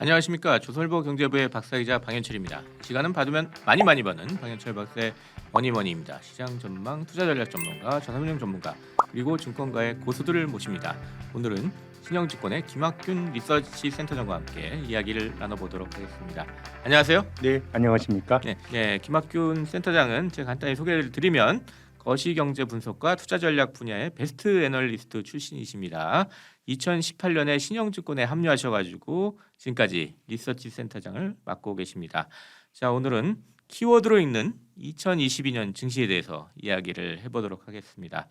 안녕하십니까. 조선일보 경제부의 박사이자 방현철입니다. 시간은 받으면 많이 버는 방현철 박사의 머니머니입니다. 시장 전망, 투자 전략 전문가, 자산운용 전문가, 그리고 증권가의 고수들을 모십니다. 오늘은 신영증권의 김학균 리서치 센터장과 함께 이야기를 나눠보도록 하겠습니다. 안녕하세요. 네, 안녕하십니까? 김학균 센터장은 제가 간단히 소개를 드리면 거시경제 분석과 투자 전략 분야의 베스트 애널리스트 출신이십니다. 2018년에 신영증권에 합류하셔가지고 지금까지 리서치 센터장을 맡고 계십니다. 자, 오늘은 키워드로 읽는 2022년 증시에 대해서 이야기를 해보도록 하겠습니다.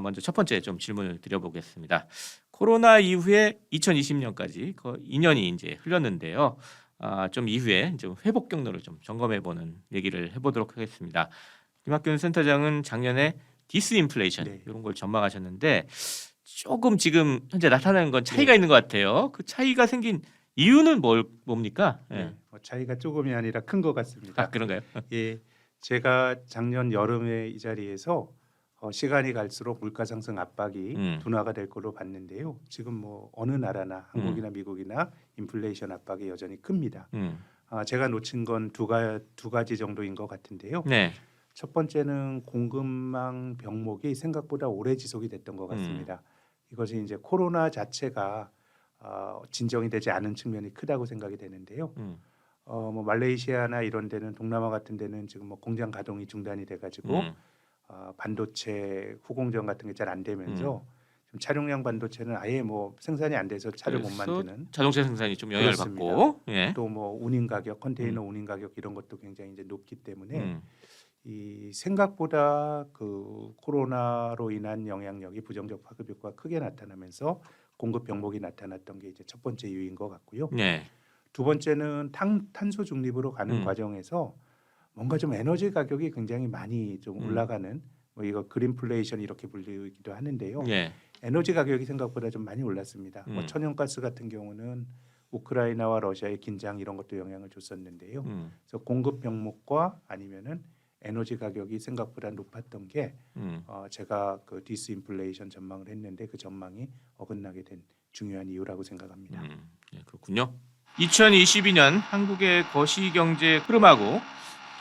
먼저 첫 번째 좀 질문을 드려보겠습니다. 코로나 이후에 2020년까지 거의 2년이 이제 흘렀는데요. 좀 이후에 좀 회복 경로를 좀 점검해보는 얘기를 해보도록 하겠습니다. 김학균 센터장은 작년에 디스인플레이션 이런 걸 전망하셨는데 조금 지금 현재 나타나는 건 차이가 있는 것 같아요. 그 차이가 생긴 이유는 뭡니까? 차이가 조금이 아니라 큰 것 같습니다. 그런가요? 예, 제가 작년 여름에 이 자리에서 시간이 갈수록 물가 상승 압박이 둔화가 될 걸로 봤는데요. 지금 뭐 어느 나라나 한국이나 미국이나 인플레이션 압박이 여전히 큽니다. 제가 놓친 건 두 가지 정도인 것 같은데요. 네. 첫 번째는 공급망 병목이 생각보다 오래 지속이 됐던 것 같습니다. 이것이 이제 코로나 자체가 진정이 되지 않은 측면이 크다고 생각이 되는데요. 뭐 말레이시아나 이런 데는 동남아 같은 데는 지금 뭐 공장 가동이 중단이 돼가지고 반도체 후공정 같은 게 잘 안 되면서 좀 차량용 반도체는 아예 뭐 생산이 안 돼서 차를 못 만드는 자동차 생산이 좀 영향을 받고 또 뭐 운임 가격, 컨테이너 운임 가격 이런 것도 굉장히 이제 높기 때문에 이 생각보다 그 코로나로 인한 영향력이 부정적 파급 효과가 크게 나타나면서 공급 병목이 나타났던 게 이제 첫 번째 이유인 것 같고요. 두 번째는 탄소 중립으로 가는 과정에서 뭔가 좀 에너지 가격이 굉장히 많이 좀 올라가는 뭐 이거 그린플레이션 이렇게 불리기도 하는데요. 에너지 가격이 생각보다 좀 많이 올랐습니다. 뭐 천연가스 같은 경우는 우크라이나와 러시아의 긴장 이런 것도 영향을 줬었는데요. 그래서 공급 병목과 아니면은 에너지 가격이 생각보다 높았던 게 제가 그 디스인플레이션 전망을 했는데 그 전망이 어긋나게 된 중요한 이유라고 생각합니다. 그렇군요. 2022년 한국의 거시경제 흐름하고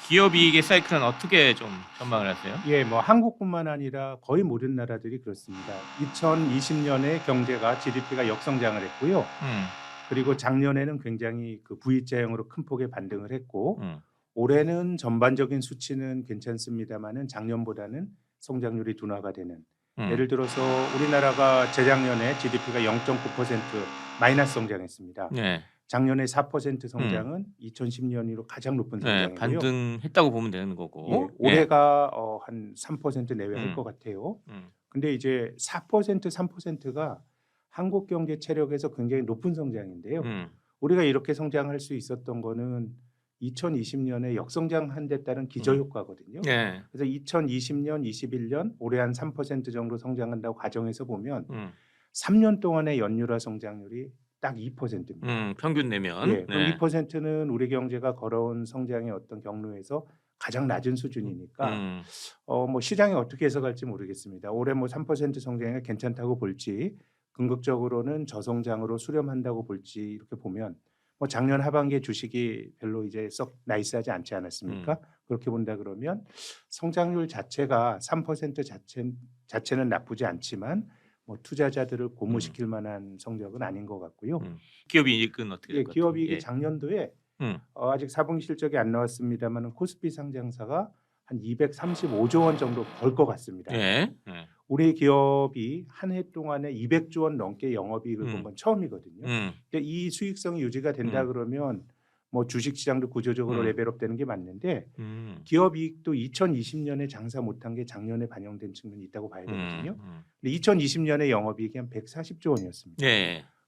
기업이익의 사이클은 어떻게 좀 전망을 하세요? 예, 뭐 한국뿐만 아니라 거의 모든 나라들이 그렇습니다. 2020년에 경제가 GDP가 역성장을 했고요. 그리고 작년에는 굉장히 그 V자형으로 큰 폭의 반등을 했고 올해는 전반적인 수치는 괜찮습니다만은 작년보다는 성장률이 둔화가 되는 예를 들어서 우리나라가 재작년에 GDP가 0.9% 마이너스 성장했습니다. 작년에 4% 성장은 2010년 이후 가장 높은 성장이고요. 반등했다고 보면 되는 거고 올해가 한 3% 내외 할 것 같아요. 근데 이제 4% 3%가 한국 경제 체력에서 굉장히 높은 성장인데요. 우리가 이렇게 성장할 수 있었던 거는 2020년에 역성장한 데 따른 기저효과거든요. 그래서 2020년, 21년 올해 한 3% 정도 성장한다고 가정해서 보면 3년 동안의 연율화 성장률이 딱 2%입니다. 평균 내면. 그럼 2%는 우리 경제가 걸어온 성장의 어떤 경로에서 가장 낮은 수준이니까 뭐 시장이 어떻게 해석할지 모르겠습니다. 올해 뭐 3% 성장이 괜찮다고 볼지 궁극적으로는 저성장으로 수렴한다고 볼지 이렇게 보면 뭐 작년 하반기에 주식이 별로 이제 썩 나이스하지 않지 않았습니까? 그렇게 본다 그러면 성장률 자체가 3% 자체는 나쁘지 않지만 뭐 투자자들을 고무시킬 만한 성적은 아닌 것 같고요. 기업이익은 어떻게 될까요? 기업이익이 작년도에 아직 4분기 실적이 안 나왔습니다만 코스피 상장사가 한 235조 원 정도 벌 것 같습니다. 우리 기업이 한 해 동안에 200조 원 넘게 영업이익을 본 건 처음이거든요. 근데 이 수익성이 유지가 된다 그러면 뭐 주식시장도 구조적으로 레벨업되는 게 맞는데 기업이익도 2020년에 장사 못한 게 작년에 반영된 측면이 있다고 봐야 되거든요. 근데 2020년에 영업이익이 한 140조 원이었습니다.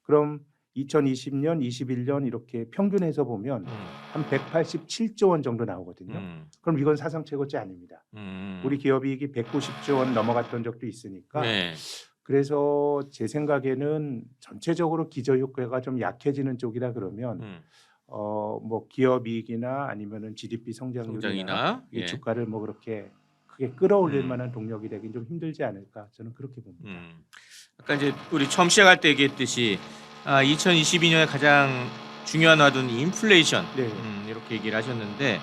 그럼 2020년, 21년 이렇게 평균해서 보면 한 187조 원 정도 나오거든요. 그럼 이건 사상 최고치 아닙니다. 우리 기업이익이 190조 원 넘어갔던 적도 있으니까 그래서 제 생각에는 전체적으로 기저효과가 좀 약해지는 쪽이라 그러면 뭐 기업이익이나 아니면은 GDP 성장률이나 이 주가를 뭐 그렇게 크게 끌어올릴 만한 동력이 되긴 좀 힘들지 않을까 저는 그렇게 봅니다. 아까 이제 우리 처음 시작할 때 얘기했듯이 2022년에 가장 중요한 와둔 인플레이션 네. 이렇게 얘기를 하셨는데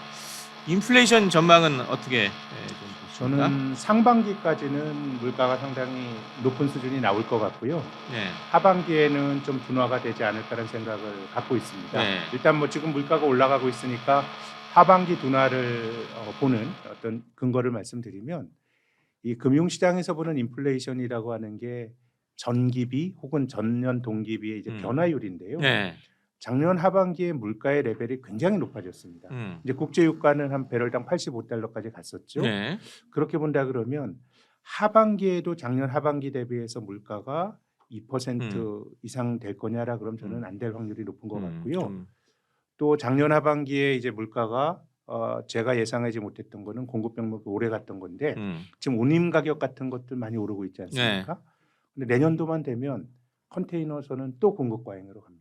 인플레이션 전망은 어떻게 좀 보십니까? 저는 상반기까지는 물가가 상당히 높은 수준이 나올 것 같고요. 네. 하반기에는 좀 둔화가 되지 않을까라는 생각을 갖고 있습니다. 네. 일단 뭐 지금 물가가 올라가고 있으니까 하반기 둔화를 보는 어떤 근거를 말씀드리면 이 금융시장에서 보는 인플레이션이라고 하는 게 전기비 혹은 전년 동기비의 이제 변화율인데요. 네. 작년 하반기에 물가의 레벨이 굉장히 높아졌습니다. 이제 국제 유가는 한 배럴당 85달러까지 갔었죠. 네. 그렇게 본다 그러면 하반기에도 작년 하반기 대비해서 물가가 2% 이상 될 거냐라 그럼 저는 안 될 확률이 높은 것 같고요. 또 작년 하반기에 이제 물가가 제가 예상하지 못했던 거는 공급 병목이 오래 갔던 건데 지금 운임 가격 같은 것들 많이 오르고 있지 않습니까? 근데 내년도만 되면 컨테이너선은 또 공급 과잉으로 갑니다.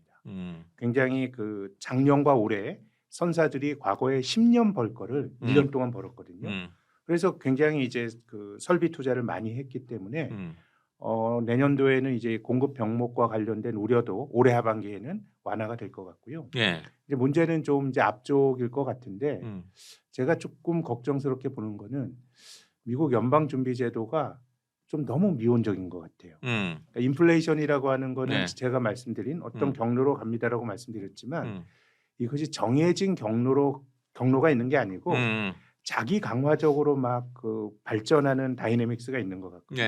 굉장히 그 작년과 올해 선사들이 과거에 10년 벌 거를 1년 동안 벌었거든요. 그래서 굉장히 이제 그 설비 투자를 많이 했기 때문에 내년도에는 이제 공급 병목과 관련된 우려도 올해 하반기에는 완화가 될 것 같고요. 네. 이제 문제는 좀 이제 앞쪽일 것 같은데 제가 조금 걱정스럽게 보는 거는 미국 연방준비제도가 좀 너무 미온적인 것 같아요. 그러니까 인플레이션이라고 하는 거는 네. 제가 말씀드린 어떤 경로로 갑니다라고 말씀드렸지만 이것이 정해진 경로가 있는 게 아니고 자기 강화적으로 막 그 발전하는 다이내믹스가 있는 것 같거든요.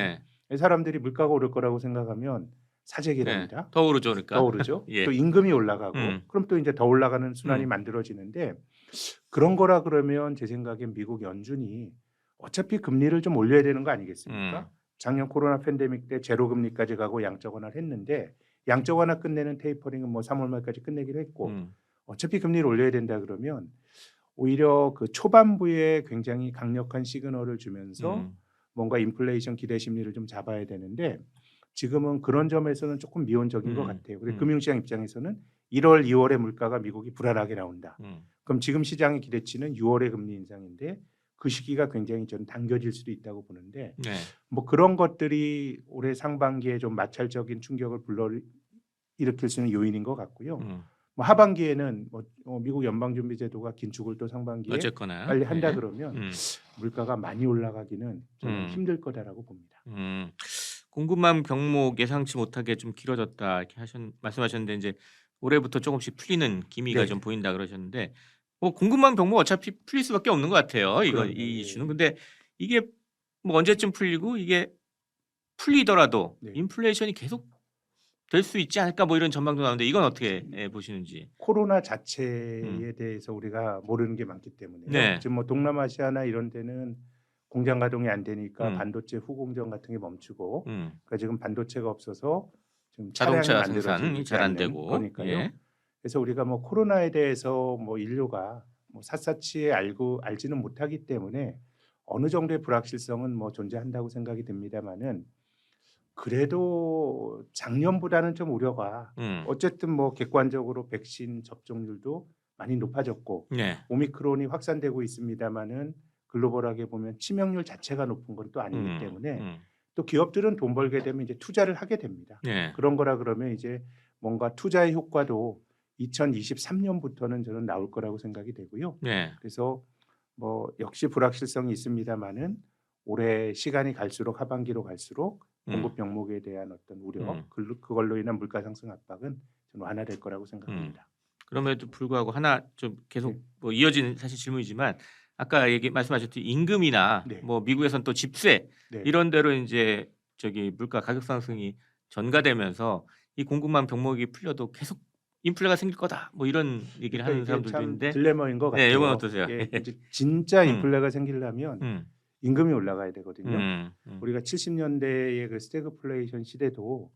네. 사람들이 물가가 오를 거라고 생각하면 사재기랍니다. 더 오르죠, 그러니까. 더 오르죠. 예. 또 임금이 올라가고 그럼 또 이제 더 올라가는 순환이 만들어지는데 그런 거라 그러면 제 생각엔 미국 연준이 어차피 금리를 좀 올려야 되는 거 아니겠습니까? 작년 코로나 팬데믹 때 제로 금리까지 가고 양적 완화를 했는데 양적 완화 끝내는 테이퍼링은 뭐 3월 말까지 끝내기로 했고 어차피 금리를 올려야 된다 그러면 오히려 그 초반부에 굉장히 강력한 시그널을 주면서 뭔가 인플레이션 기대 심리를 좀 잡아야 되는데 지금은 그런 점에서는 조금 미온적인 것 같아요. 그리고 금융시장 입장에서는 1월, 2월에 물가가 미국이 불안하게 나온다. 그럼 지금 시장의 기대치는 6월의 금리 인상인데 그 시기가 굉장히 저는 당겨질 수도 있다고 보는데 네. 뭐 그런 것들이 올해 상반기에 좀 마찰적인 충격을 불러일으킬 수 있는 요인인 것 같고요. 뭐 하반기에는 뭐 미국 연방준비제도가 긴축을 또 상반기에 어쨌거나 빨리 한다 네. 그러면 물가가 많이 올라가기는 저는 힘들 거다라고 봅니다. 공급망 병목 예상치 못하게 좀 길어졌다 이렇게 말씀하셨는데 이제 올해부터 조금씩 풀리는 기미가 네. 좀 보인다 그러셨는데 뭐 공급망 병목 어차피 풀릴 수밖에 없는 것 같아요. 이 그럼요. 이슈는. 근데 이게 뭐 언제쯤 풀리고 이게 풀리더라도 네. 인플레이션이 계속 될 수 있지 않을까 뭐 이런 전망도 나오는데 이건 어떻게 보시는지. 코로나 자체에 대해서 우리가 모르는 게 많기 때문에요. 네. 지금 뭐 동남아시아나 이런 데는 공장 가동이 안 되니까 음. 반도체 후공정 같은 게 멈추고 그러니까 지금 반도체가 없어서 지금 자동차 차량이 생산이 만들어지지 잘 안 않는 되고. 거니까요. 예. 그래서 우리가 뭐 코로나에 대해서 뭐 인류가 뭐 샅샅이 알지는 못하기 때문에 어느 정도의 불확실성은 뭐 존재한다고 생각이 듭니다만은 그래도 작년보다는 좀 우려가 어쨌든 뭐 객관적으로 백신 접종률도 많이 높아졌고 네. 오미크론이 확산되고 있습니다만은 글로벌하게 보면 치명률 자체가 높은 건 또 아니기 때문에 또 기업들은 돈 벌게 되면 이제 투자를 하게 됩니다. 네. 그런 거라 그러면 이제 뭔가 투자의 효과도 2023년부터는 저는 나올 거라고 생각이 되고요. 네. 그래서 뭐 역시 불확실성이 있습니다만은 올해 시간이 갈수록 하반기로 갈수록 공급 병목에 대한 어떤 우려, 그걸로 인한 물가 상승 압박은 좀 완화될 거라고 생각합니다. 그럼에도 불구하고 하나 좀 계속 뭐 이어지는 사실 질문이지만 아까 말씀하셨듯이 임금이나 네. 뭐 미국에선 또 집세 네. 이런 대로 이제 저기 물가 가격 상승이 전가되면서 이 공급망 병목이 풀려도 계속 인플레가 생길 거다 뭐 이런 얘기를 하는 이게 사람들도 참 있는데 딜레마인 것 같아요. 네, 이건 어떠세요? 이게 이제 진짜 인플레가 생기려면 음, 임금이 올라가야 되거든요. 음, 우리가 70년대의 그 스태그플레이션 시대도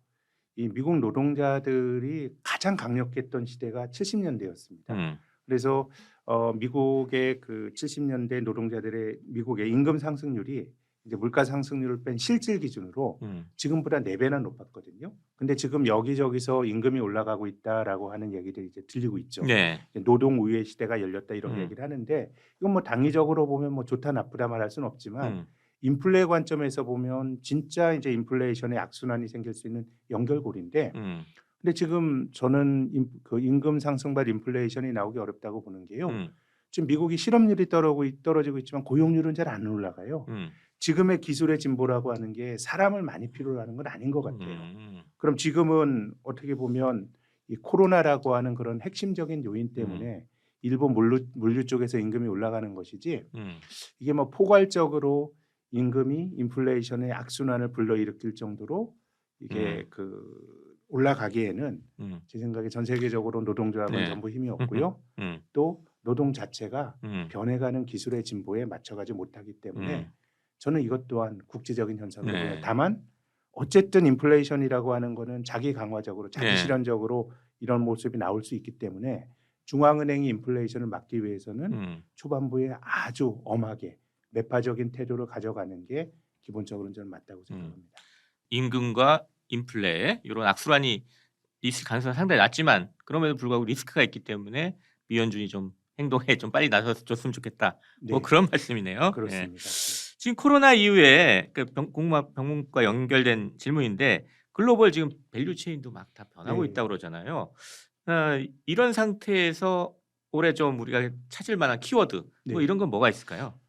이 미국 노동자들이 가장 강력했던 시대가 70년대였습니다. 그래서 미국의 그 70년대 노동자들의 미국의 임금 상승률이 이제 물가 상승률을 뺀 실질 기준으로 지금보다 4배나 높았거든요. 근데 지금 여기저기서 임금이 올라가고 있다라고 하는 얘기들이 이제 들리고 있죠. 네. 노동 우회 시대가 열렸다 이런 얘기를 하는데 이건 뭐 당위적으로 보면 뭐 좋다 나쁘다 말할 수는 없지만 인플레 관점에서 보면 진짜 이제 인플레이션의 악순환이 생길 수 있는 연결고리인데 근데 지금 저는 그 임금 상승과 인플레이션이 나오기 어렵다고 보는 게요. 지금 미국이 실업률이 떨어지고 있지만 고용률은 잘 안 올라가요. 지금의 기술의 진보라고 하는 게 사람을 많이 필요로 하는 건 아닌 것 같아요. 그럼 지금은 어떻게 보면 이 코로나라고 하는 그런 핵심적인 요인 때문에 일부 물류 쪽에서 임금이 올라가는 것이지 이게 뭐 포괄적으로 임금이 인플레이션의 악순환을 불러일으킬 정도로 이게 올라가기에는 제 생각에 전 세계적으로 노동조합은 네. 전부 힘이 없고요. 또 노동 자체가 변해가는 기술의 진보에 맞춰가지 못하기 때문에 저는 이것 또한 국제적인 현상으로 네. 보여요. 다만 어쨌든 인플레이션이라고 하는 거는 자기 강화적으로 자기 네. 실현적으로 이런 모습이 나올 수 있기 때문에 중앙은행이 인플레이션을 막기 위해서는 초반부에 아주 엄하게 매파적인 태도를 가져가는 게 기본적으로 저는 맞다고 생각합니다. 임금과 인플레 이런 악순환이 있을 가능성은 상당히 낮지만 그럼에도 불구하고 리스크가 있기 때문에 미연준이 좀 행동에 좀 빨리 나서줬으면 좋겠다. 뭐 네. 그런 말씀이네요. 그렇습니다. 네. 네. 지금 코로나 이후에 그 병목과 연결된 질문인데 글로벌 지금 밸류 체인도 막 다 변하고 네. 있다고 그러잖아요. 이런 상태에서 올해 좀 우리가 찾을 만한 키워드 뭐 네. 이런 건 뭐가 있을까요?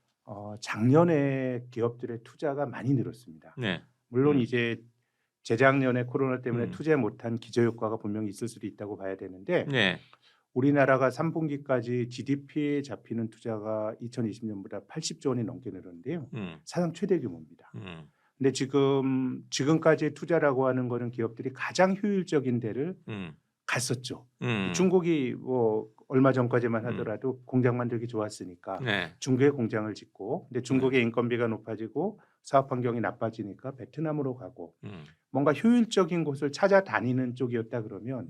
작년에 기업들의 투자가 많이 늘었습니다. 네. 물론 이제 재작년에 코로나 때문에 음. 투자 못한 기저효과가 분명히 있을 수도 있다고 봐야 되는데 네. 우리나라가 3분기까지 GDP에 잡히는 투자가 2020년보다 80조 원이 넘게 늘었는데요. 사상 최대 규모입니다. 근데 지금까지 투자라고 하는 거는 기업들이 가장 효율적인 데를 갔었죠. 중국이 뭐 얼마 전까지만 하더라도 공장 만들기 좋았으니까 네. 중국에 공장을 짓고, 근데 중국의 인건비가 높아지고 사업 환경이 나빠지니까 베트남으로 가고 뭔가 효율적인 곳을 찾아다니는 쪽이었다 그러면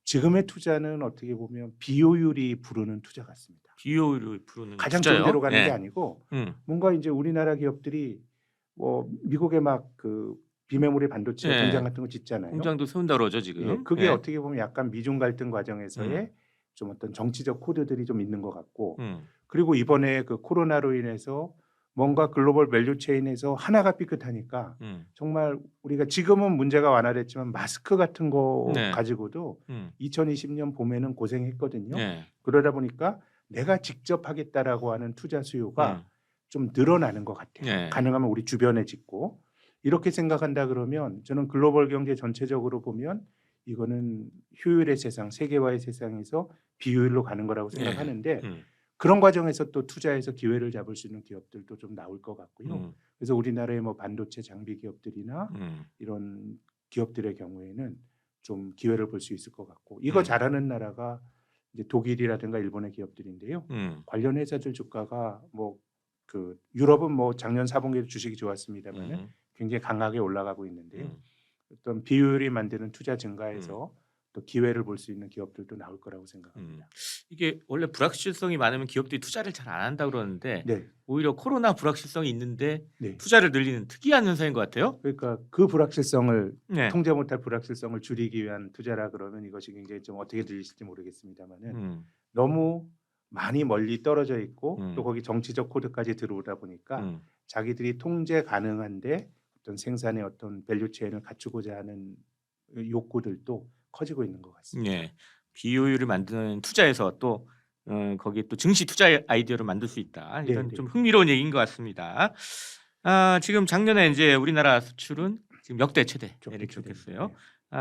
지금의 투자는 어떻게 보면 비효율이 부르는 투자 같습니다. 비효율을 부르는 가장 투자요? 좋은 데로 가는 네. 게 아니고 뭔가 이제 우리나라 기업들이 뭐 미국에 막 그 비메모리 반도체 네. 공장 같은 거 짓잖아요. 공장도 세운다 그러죠 지금. 예, 그게 네. 어떻게 보면 약간 미중 갈등 과정에서의 좀 어떤 정치적 코드들이 좀 있는 것 같고, 그리고 이번에 그 코로나로 인해서 뭔가 글로벌 밸류 체인에서 하나가 삐끗하니까 정말 우리가 지금은 문제가 완화됐지만 마스크 같은 거 네. 가지고도 2020년 봄에는 고생했거든요. 네. 그러다 보니까 내가 직접 하겠다라고 하는 투자 수요가 좀 늘어나는 것 같아요. 네. 가능하면 우리 주변에 짓고 이렇게 생각한다 그러면 저는 글로벌 경제 전체적으로 보면 이거는 효율의 세상, 세계화의 세상에서 비효율로 가는 거라고 생각하는데 그런 과정에서 또 투자해서 기회를 잡을 수 있는 기업들도 좀 나올 것 같고요. 그래서 우리나라의 뭐 반도체 장비 기업들이나 이런 기업들의 경우에는 좀 기회를 볼 수 있을 것 같고, 이거 잘하는 나라가 이제 독일이라든가 일본의 기업들인데요. 관련 회사들 주가가 뭐 그 유럽은 뭐 작년 4분기에 주식이 좋았습니다만은 굉장히 강하게 올라가고 있는데요. 어떤 비효율이 만드는 투자 증가에서 또 기회를 볼 수 있는 기업들도 나올 거라고 생각합니다. 이게 원래 불확실성이 많으면 기업들이 투자를 잘 안 한다 그러는데 네. 오히려 코로나 불확실성이 있는데 네. 투자를 늘리는 특이한 현상인 것 같아요. 그러니까 그 불확실성을 네. 통제 못할 불확실성을 줄이기 위한 투자라 그러면 이것이 굉장히 좀 어떻게 들리실지 모르겠습니다만은 너무 많이 멀리 떨어져 있고 또 거기 정치적 코드까지 들어오다 보니까 자기들이 통제 가능한데 어떤 생산의 어떤 밸류 체인을 갖추고자 하는 욕구들도 커지고 있는 것 같습니다. 네. 비효율을 만드는 투자에서 또 거기에 또 증시 투자 아이디어를 만들 수 있다. 이런 네, 좀 흥미로운 얘기인 것 같습니다. 지금 작년에 이제 우리나라 수출은 지금 역대 최대를 기록했어요.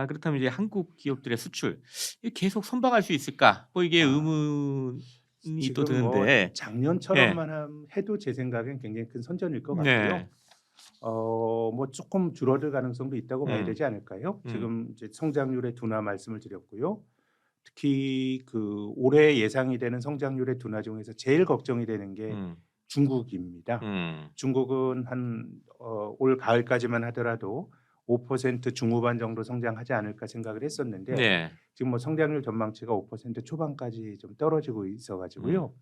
그렇다면 이제 한국 기업들의 수출 이게 계속 선방할 수 있을까? 뭐 이게 의문이 또 지금 뭐 드는데. 작년처럼만 해도 제 생각엔 굉장히 큰 선전일 것 같고요. 네. 뭐 조금 줄어들 가능성도 있다고 봐야 되지 않을까요? 지금 이제 성장률의 둔화 말씀을 드렸고요. 특히 그 올해 예상이 되는 성장률의 둔화 중에서 제일 걱정이 되는 게 중국입니다. 중국은 한 올 가을까지만 하더라도 5% 중후반 정도 성장하지 않을까 생각을 했었는데 네. 지금 뭐 성장률 전망치가 5% 초반까지 좀 떨어지고 있어가지고요.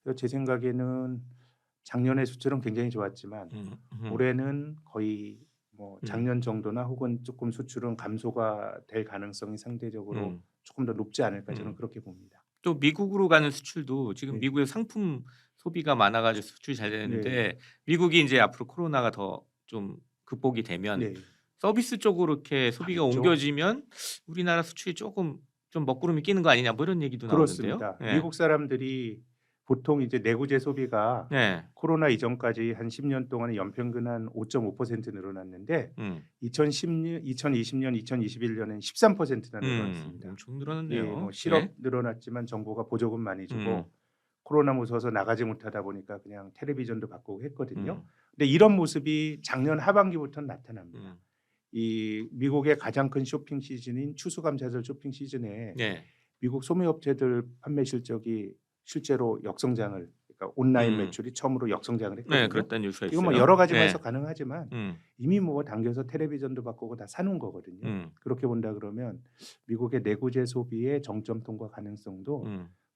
그래서 제 생각에는 작년의 수출은 굉장히 좋았지만 올해는 거의 뭐 작년 정도나 혹은 조금 수출은 감소가 될 가능성이 상대적으로 조금 더 높지 않을까 저는 그렇게 봅니다. 또 미국으로 가는 수출도 지금 네. 미국의 상품 소비가 많아가지고 수출이 잘 되는데 네. 미국이 이제 앞으로 코로나가 더 좀 극복이 되면 네. 서비스 쪽으로 이렇게 소비가 가겠죠. 옮겨지면 우리나라 수출이 조금 좀 먹구름이 끼는 거 아니냐 뭐 이런 얘기도 나오는데요. 그렇습니다. 예. 미국 사람들이 보통 이제 내구재 소비가 네. 코로나 이전까지 한 10년 동안에 연평균 한 5.5% 늘어났는데 2020년, 2021년에는 13%나 늘어났습니다. 엄청 예, 늘어났네요. 뭐 실업 네. 늘어났지만 정부가 보조금 많이 주고 코로나 무서워서 나가지 못하다 보니까 그냥 텔레비전도 바꾸고 했거든요. 근데 이런 모습이 작년 하반기부터 나타납니다. 이 미국의 가장 큰 쇼핑 시즌인 추수감사절 쇼핑 시즌에 네. 미국 소매업체들 판매 실적이 실제로 역성장을, 그러니까 온라인 매출이 처음으로 역성장을 했거든요. 네, 그랬다는 뉴스가 있어요. 이건 뭐 여러 가지가 네. 해서 가능하지만 이미 뭐 당겨서 텔레비전도 바꾸고 다 사놓은 거거든요. 그렇게 본다 그러면 미국의 내구재 소비의 정점통과 가능성도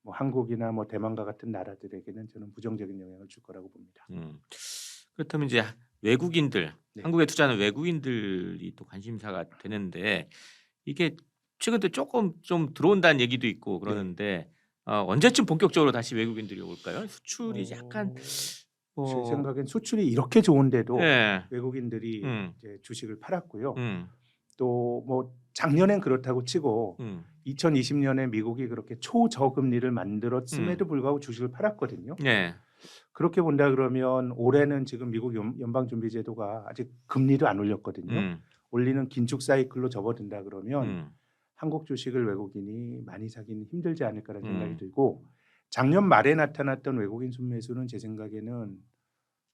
뭐 한국이나 뭐 대만과 같은 나라들에게는 저는 부정적인 영향을 줄 거라고 봅니다. 그렇다면 이제 외국인들, 네. 한국에 투자하는 외국인들이 또 관심사가 되는데 이게 최근 때 조금 좀 들어온다는 얘기도 있고 그러는데 언제쯤 본격적으로 다시 외국인들이 올까요? 수출이 약간 제 생각엔 수출이 이렇게 좋은데도 네. 외국인들이 이제 주식을 팔았고요. 또 뭐 작년엔 그렇다고 치고 2020년에 미국이 그렇게 초저금리를 만들었음에도 불구하고 주식을 팔았거든요. 네. 그렇게 본다 그러면 올해는 지금 미국 연방준비제도가 아직 금리도 안 올렸거든요. 올리는 긴축 사이클로 접어든다 그러면 한국 주식을 외국인이 많이 사기는 힘들지 않을까라는 생각이 들고, 작년 말에 나타났던 외국인 순매수는 제 생각에는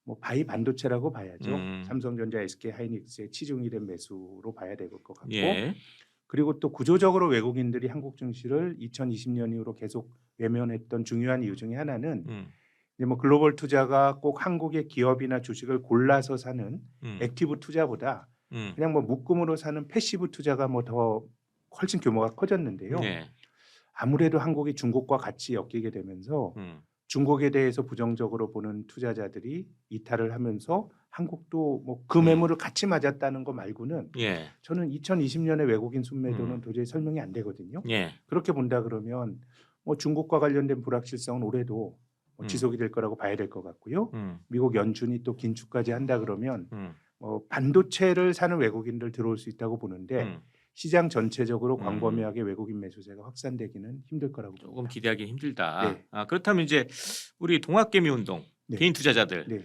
뭐 바이 반도체라고 봐야죠. 삼성전자, SK 하이닉스의 치중이 된 매수로 봐야 될 것 같고, 예. 그리고 또 구조적으로 외국인들이 한국 증시를 2020년 이후로 계속 외면했던 중요한 이유 중에 하나는 이제 뭐 글로벌 투자가 꼭 한국의 기업이나 주식을 골라서 사는 액티브 투자보다 그냥 뭐 묶음으로 사는 패시브 투자가 뭐 더 훨씬 규모가 커졌는데요. 네. 아무래도 한국이 중국과 같이 엮이게 되면서 중국에 대해서 부정적으로 보는 투자자들이 이탈을 하면서 한국도 뭐 그 매물을 같이 맞았다는 거 말고는 예. 저는 2020년에 외국인 순매도는 도저히 설명이 안 되거든요. 예. 그렇게 본다 그러면 뭐 중국과 관련된 불확실성은 올해도 뭐 지속이 될 거라고 봐야 될 것 같고요. 미국 연준이 또 긴축까지 한다 그러면 뭐 반도체를 사는 외국인들 들어올 수 있다고 보는데 시장 전체적으로 광범위하게 외국인 매수세가 확산되기는 힘들 거라고 봅니다. 조금 기대하기 힘들다. 네. 그렇다면 이제 우리 동학개미 운동 네. 개인 투자자들 네.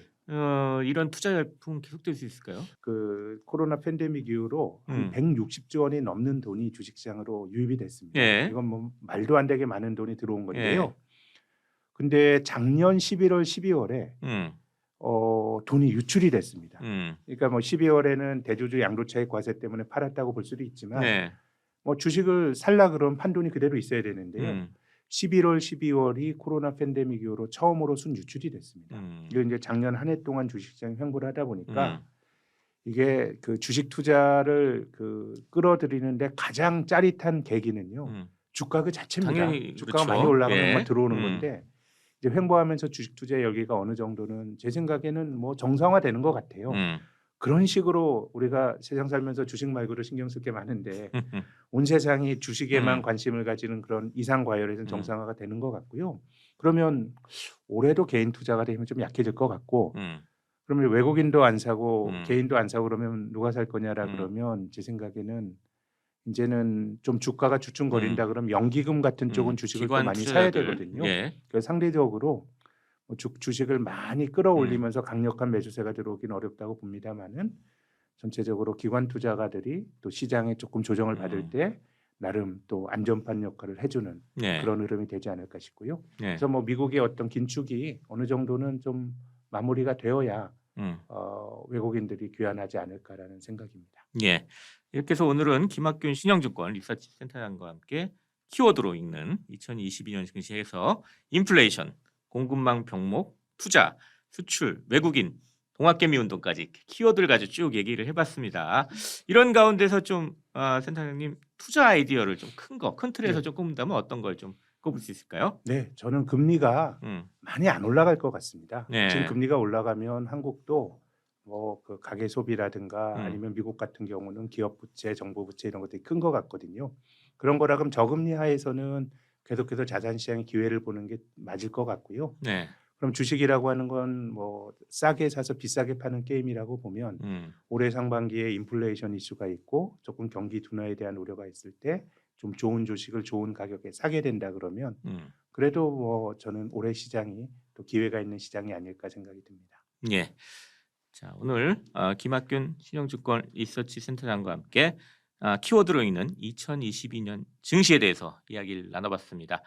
이런 투자 열풍 계속될 수 있을까요? 그 코로나 팬데믹 이후로 한 160조 원이 넘는 돈이 주식시장으로 유입이 됐습니다. 예. 이건 뭐 말도 안 되게 많은 돈이 들어온 건데요. 예. 근데 작년 11월, 12월에 돈이 유출이 됐습니다. 그러니까 뭐 12월에는 대주주 양도차익 과세 때문에 팔았다고 볼 수도 있지만 네. 뭐 주식을 살라 그러면 판돈이 그대로 있어야 되는데요. 11월, 12월이 코로나 팬데믹 이후로 처음으로 순 유출이 됐습니다. 이거 이제 작년 한 해 동안 주식시장이 횡보를 하다 보니까 이게 그 주식 투자를 그 끌어들이는데 가장 짜릿한 계기는요. 주가 그 자체입니다. 당연히 주가가 그렇죠. 많이 올라가면 예. 막 들어오는 건데 이제 횡보하면서 주식 투자의 열기가 어느 정도는 제 생각에는 뭐 정상화되는 것 같아요. 그런 식으로 우리가 세상 살면서 주식 말고도 신경 쓸 게 많은데 온 세상이 주식에만 관심을 가지는 그런 이상 과열에서 정상화가 되는 것 같고요. 그러면 올해도 개인 투자가 되면 좀 약해질 것 같고, 그러면 외국인도 안 사고 개인도 안 사고 그러면 누가 살 거냐라 그러면 제 생각에는 이제는 좀 주가가 주춤거린다 그러면 연기금 같은 쪽은 주식을 또 기관 많이 사야 투자자들. 되거든요. 예. 그래서 상대적으로 뭐 주식을 많이 끌어올리면서 강력한 매수세가 들어오긴 어렵다고 봅니다만은 전체적으로 기관 투자가들이 또 시장에 조금 조정을 받을 때 나름 또 안전판 역할을 해주는 네. 그런 흐름이 되지 않을까 싶고요. 네. 그래서 뭐 미국의 어떤 긴축이 어느 정도는 좀 마무리가 되어야 외국인들이 귀환하지 않을까라는 생각입니다. 예. 이렇게 해서 오늘은 김학균 신영증권 리서치 센터장과 함께 키워드로 읽는 2022년 증시에서 인플레이션, 공급망 병목, 투자, 수출, 외국인, 동학개미 운동까지 키워드를 가지고 쭉 얘기를 해봤습니다. 이런 가운데서 좀 센터장님 투자 아이디어를 좀 큰 틀에서 네. 좀 꼽는다면 어떤 걸 좀 꼽을 수 있을까요? 네, 저는 금리가 많이 안 올라갈 것 같습니다. 네. 지금 금리가 올라가면 한국도 뭐 그 가계 소비라든가 아니면 미국 같은 경우는 기업 부채, 정부 부채 이런 것들이 큰 것 같거든요. 그런 거라 그럼 저금리 하에서는 계속해서 자산 시장의 기회를 보는 게 맞을 것 같고요. 네. 그럼 주식이라고 하는 건 뭐 싸게 사서 비싸게 파는 게임이라고 보면 올해 상반기에 인플레이션 이슈가 있고 조금 경기 둔화에 대한 우려가 있을 때 좀 좋은 주식을 좋은 가격에 사게 된다 그러면 그래도 뭐 저는 올해 시장이 또 기회가 있는 시장이 아닐까 생각이 듭니다. 예. 자, 오늘 김학균 신영증권 리서치 센터장과 함께 키워드로 있는 2022년 증시에 대해서 이야기를 나눠봤습니다.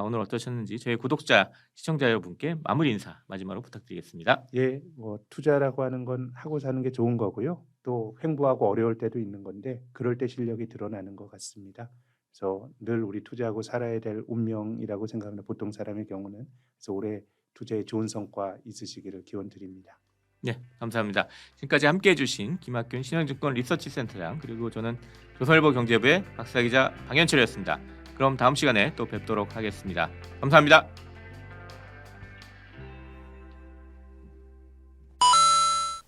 오늘 어떠셨는지 저희 구독자, 시청자 여러분께 마무리 인사 마지막으로 부탁드리겠습니다. 예, 뭐 투자라고 하는 건 하고 사는 게 좋은 거고요. 또 횡보하고 어려울 때도 있는 건데 그럴 때 실력이 드러나는 것 같습니다. 그래서 늘 우리 투자하고 살아야 될 운명이라고 생각하는 보통 사람의 경우는 그래서 올해 투자에 좋은 성과 있으시기를 기원드립니다. 네, 감사합니다. 지금까지 함께해 주신 김학균 신영증권 리서치 센터장 그리고 저는 조선일보 경제부의 박사기자 방현철이었습니다. 그럼 다음 시간에 또 뵙도록 하겠습니다. 감사합니다.